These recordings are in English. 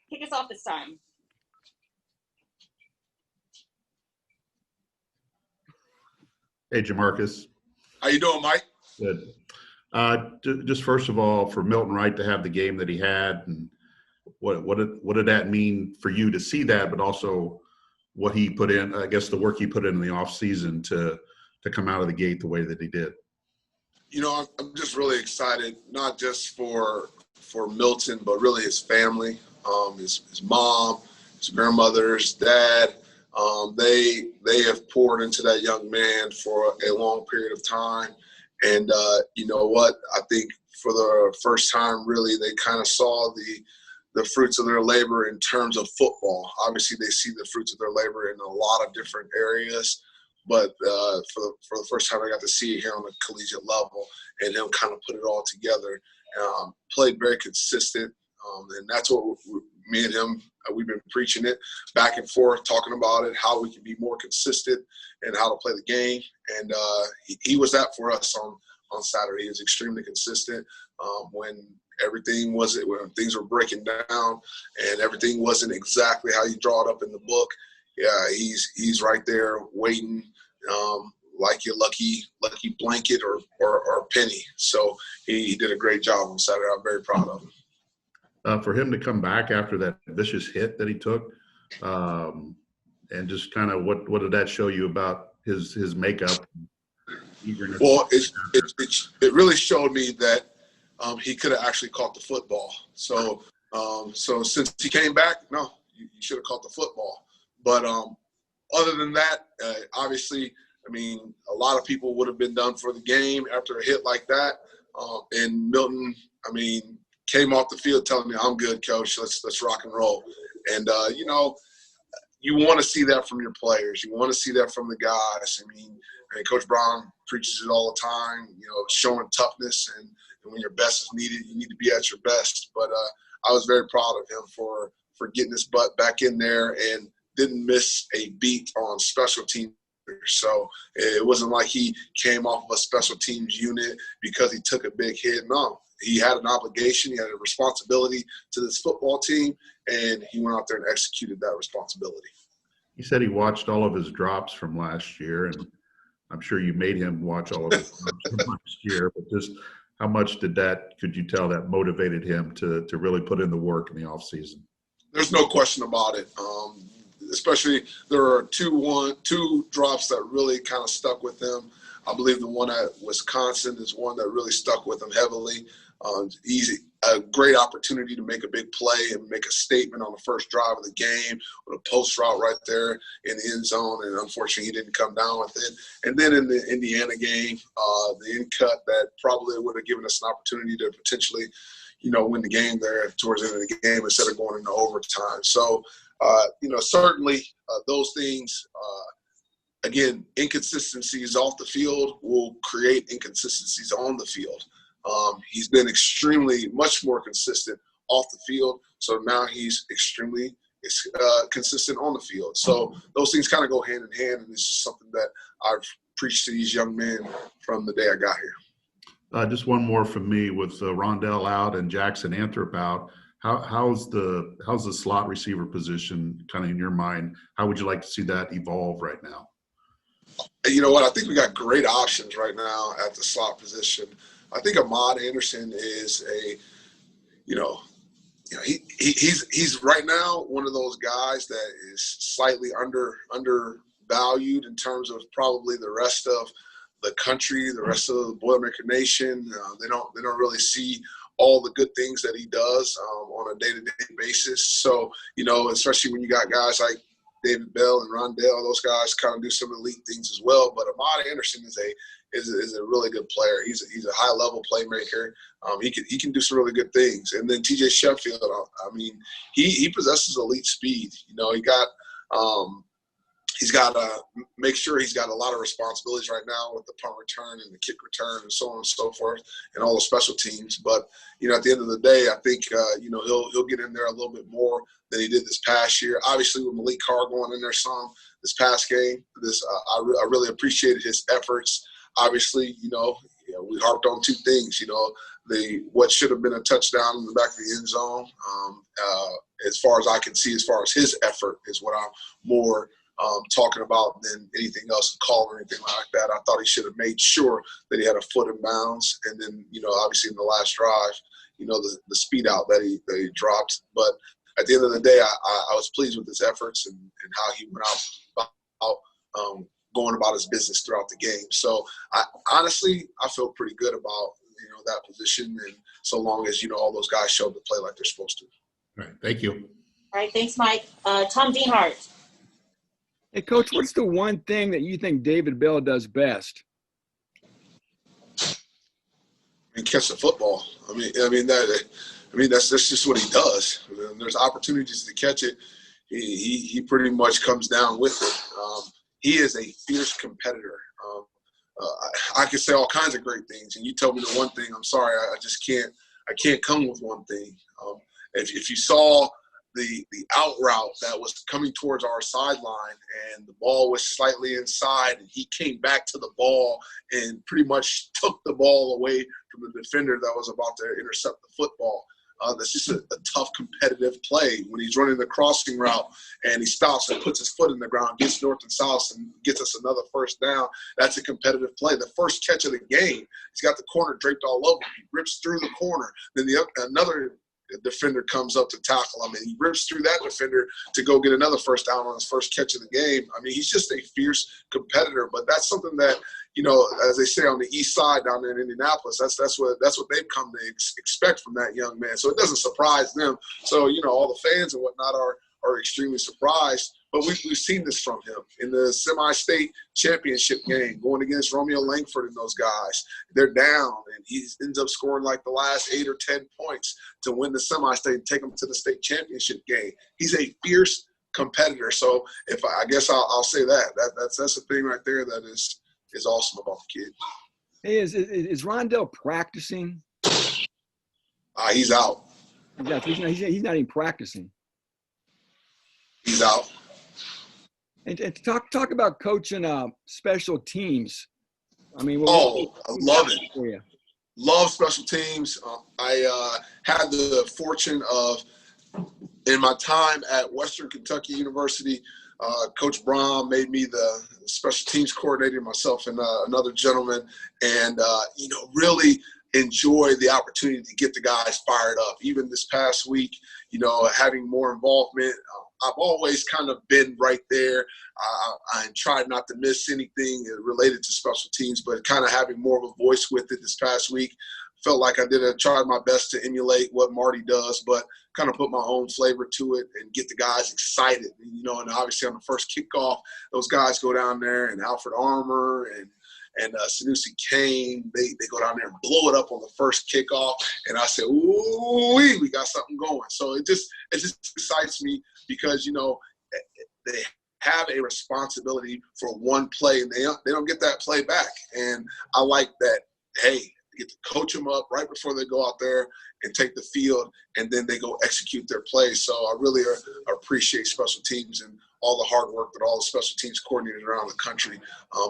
Kick us off this time. Hey, JaMarcus. How you doing, Mike? Good. Just first of all, for Milton Wright to have the game that he had, and what did that mean for you to see that, but also what he put in, I guess the work he put in the off season to come out of the gate the way that he did? You know, I'm just really excited, not just for Milton, but really his family, his mom, his grandmother, his dad. They have poured into that young man for a long period of time. And you know what? I think for the first time, really, they kind of saw the fruits of their labor in terms of football. Obviously, they see the fruits of their labor in a lot of different areas. But for the first time, I got to see it here on the collegiate level, and him kind of put it all together. Played very consistent, and that's what me and him, we've been preaching it back and forth, talking about it, how we can be more consistent and how to play the game. And he was that for us on Saturday. He was extremely consistent when things were breaking down and everything wasn't exactly how you draw it up in the book. Yeah, he's right there waiting, like your lucky blanket or penny. So he did a great job on Saturday. I'm very proud of him. For him to come back after that vicious hit that he took, and just kind of what did that show you about his makeup? Well, it really showed me that he could have actually caught the football. So since he came back, no, you should have caught the football. But other than that, obviously, I mean, a lot of people would have been done for the game after a hit like that. And Milton, I mean, came off the field telling me, "I'm good, coach. Let's rock and roll." And you know, you want to see that from your players. You want to see that from the guys. I mean, Coach Brown preaches it all the time. You know, showing toughness, and when your best is needed, you need to be at your best. But I was very proud of him for getting his butt back in there and didn't miss a beat on special teams. So it wasn't like he came off of a special teams unit because he took a big hit. No, he had an obligation. He had a responsibility to this football team, and he went out there and executed that responsibility. He said he watched all of his drops from last year, and I'm sure you made him watch all of his drops from last year. But just how much could you tell that motivated him to really put in the work in the offseason? There's no question about it. Especially there are two drops that really kind of stuck with him. I believe the one at Wisconsin is one that really stuck with him heavily. A great opportunity to make a big play and make a statement on the first drive of the game with a post route right there in the end zone, and unfortunately he didn't come down with it. And then in the Indiana game, the end cut that probably would have given us an opportunity to potentially, you know, win the game there towards the end of the game instead of going into overtime. So, you know, certainly those things, again, inconsistencies off the field will create inconsistencies on the field. He's been much more consistent off the field, so now he's extremely consistent on the field. So those things kind of go hand in hand, and it's just something that I've preached to these young men from the day I got here. Just one more from me. With Rondell out and Jackson Anthrop out, how's the slot receiver position kind of in your mind? How would you like to see that evolve right now? You know what? I think we got great options right now at the slot position. I think Ahmad Anderson is he's right now one of those guys that is slightly undervalued in terms of probably the rest of the country, the rest of the Boilermaker Nation. They don't really see all the good things that he does on a day-to-day basis. So, you know, especially when you got guys like David Bell and Rondell, those guys kind of do some elite things as well. But Ahmad Anderson is a really good player. He's a high-level playmaker. He can do some really good things. And then TJ Sheffield, I mean, he possesses elite speed. You know, he's got to make sure he's got a lot of responsibilities right now with the punt return and the kick return and so on and so forth and all the special teams. But, you know, at the end of the day, I think, you know, he'll get in there a little bit more than he did this past year. Obviously, with Malik Carr going in there some this past game, I really appreciated his efforts. Obviously, you know, we harped on two things, what should have been a touchdown in the back of the end zone. As far as I can see, as far as his effort is what I'm more talking about than anything else, call or anything like that. I thought he should have made sure that he had a foot in bounds. And then, obviously in the last drive, the speed out that he dropped. But at the end of the day, I was pleased with his efforts and how he went out going about his business throughout the game. So I feel pretty good about, that position. And so long as, all those guys show up to play like they're supposed to. All right. Thank you. All right. Thanks, Mike. Tom Dienhart. Hey, Coach, what's the one thing that you think David Bell does best? And catch the football. That's just what he does. There's opportunities to catch it. He pretty much comes down with it. He is a fierce competitor. I could say all kinds of great things, and you tell me the one thing. I'm sorry, I just can't. I can't come with one thing. If you saw the out route that was coming towards our sideline, and the ball was slightly inside, and he came back to the ball and pretty much took the ball away from the defender that was about to intercept the football. That's just a tough, competitive play. When he's running the crossing route and he stops and puts his foot in the ground, gets north and south, and gets us another first down, that's a competitive play. The first catch of the game, he's got the corner draped all over him. He rips through the corner. Then another defender comes up to tackle him, and he rips through that defender to go get another first down on his first catch of the game. He's just a fierce competitor, but that's something that, as they say on the east side down there in Indianapolis, that's what they've come to expect from that young man. So it doesn't surprise them. So, all the fans and whatnot are extremely surprised. But we've seen this from him in the semi-state championship game, going against Romeo Langford and those guys. They're down, and he ends up scoring like the last 8 or 10 points to win the semi-state and take them to the state championship game. He's a fierce competitor. So I guess I'll say that's the thing right there that is awesome about the kid. Hey, is Rondell practicing? He's out. He's not even practicing. He's out. And talk about coaching special teams. I love it. For you? Love special teams. I had the fortune of, in my time at Western Kentucky University, Coach Braun made me the special teams coordinator, myself and another gentleman, and really enjoy the opportunity to get the guys fired up. Even this past week, having more involvement. I've always kind of been right there. I tried not to miss anything related to special teams, but kind of having more of a voice with it this past week. Felt like I tried my best to emulate what Marty does, but kind of put my own flavor to it and get the guys excited. And obviously on the first kickoff, those guys go down there, and Alfred Armour and Sanusi Kane, they go down there and blow it up on the first kickoff. And I said, ooh, we got something going. So it just excites me because, they have a responsibility for one play, and they don't get that play back. And I like that, hey, they get to coach them up right before they go out there and take the field, and then they go execute their plays. So I really appreciate special teams and all the hard work that all the special teams coordinators around the country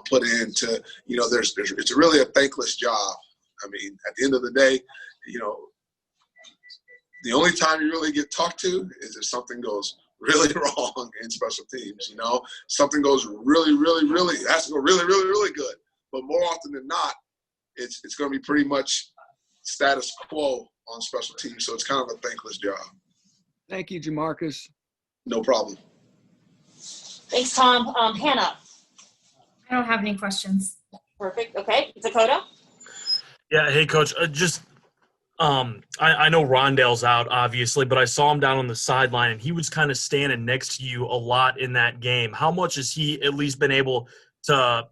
put into, it's really a thankless job. At the end of the day, the only time you really get talked to is if something goes really wrong in special teams. Something goes really, really, really, it has to go really, really, really good. But more often than not, it's going to be pretty much status quo on special teams. So it's kind of a thankless job. Thank you, JaMarcus. No problem. Thanks, Tom. Hannah. I don't have any questions. Perfect. Okay. Dakota. Yeah. Hey, Coach. I know Rondell's out, obviously, but I saw him down on the sideline, and he was kind of standing next to you a lot in that game. How much has he at least been able to,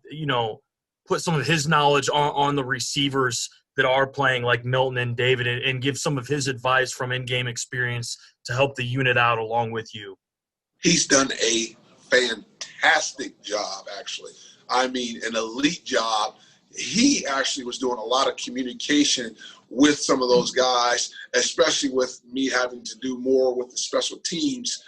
put some of his knowledge on the receivers that are playing, like Milton and David, and give some of his advice from in-game experience to help the unit out along with you? He's done a fantastic job, actually. An elite job. He actually was doing a lot of communication with some of those guys, especially with me having to do more with the special teams.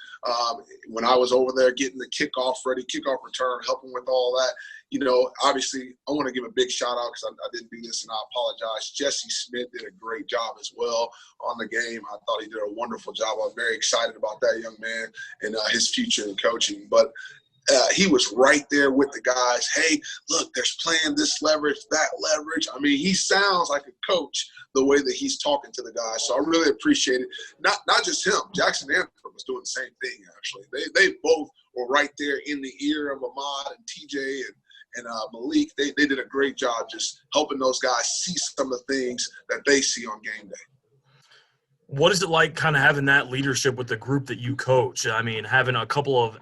When I was over there getting the kickoff ready, kickoff return, helping with all that, you know, obviously I want to give a big shout out because I didn't do this and I apologize. Jesse Smith did a great job as well on the game. I thought he did a wonderful job. I'm very excited about that young man and his future in coaching. But he was right there with the guys. Hey, look, there's playing this leverage, that leverage. I mean, he sounds like a coach the way that he's talking to the guys. So I really appreciate it. Not just him. Jackson Anthem was doing the same thing, actually. They both were right there in the ear of Ahmad and TJ and Malik. They did a great job just helping those guys see some of the things that they see on game day. What is it like kind of having that leadership with the group that you coach? I mean, having a couple of,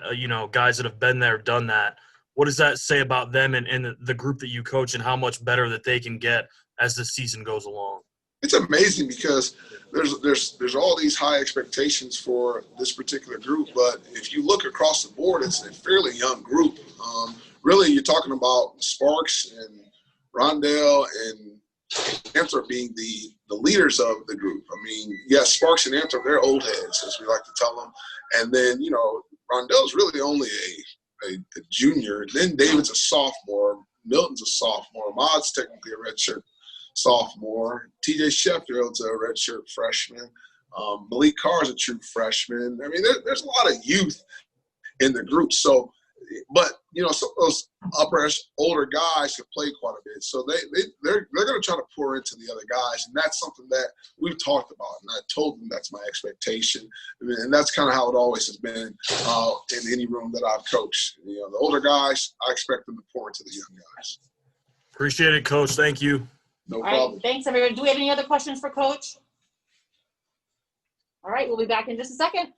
guys that have been there, done that. What does that say about them and the group that you coach and how much better that they can get as the season goes along? It's amazing because there's all these high expectations for this particular group. But if you look across the board, it's a fairly young group. Really, you're talking about Sparks and Rondell and Anthrop being the leaders of the group. I mean, yes, Sparks and Anthrop, they're old heads, as we like to tell them. And then, Rondell's really only a junior. Then David's a sophomore. Milton's a sophomore. Ahmad's technically a redshirt sophomore. TJ Sheffield's a redshirt freshman. Malik Carr's a true freshman. I mean, there's a lot of youth in the group. So, but some of those older guys have played quite a bit, so they're going to try to pour into the other guys, and that's something that we've talked about. And I told them that's my expectation, and that's kind of how it always has been in any room that I've coached. The older guys, I expect them to pour into the young guys. Appreciate it, Coach. Thank you. No problem. Right, thanks, everyone. Do we have any other questions for Coach? All right, we'll be back in just a second.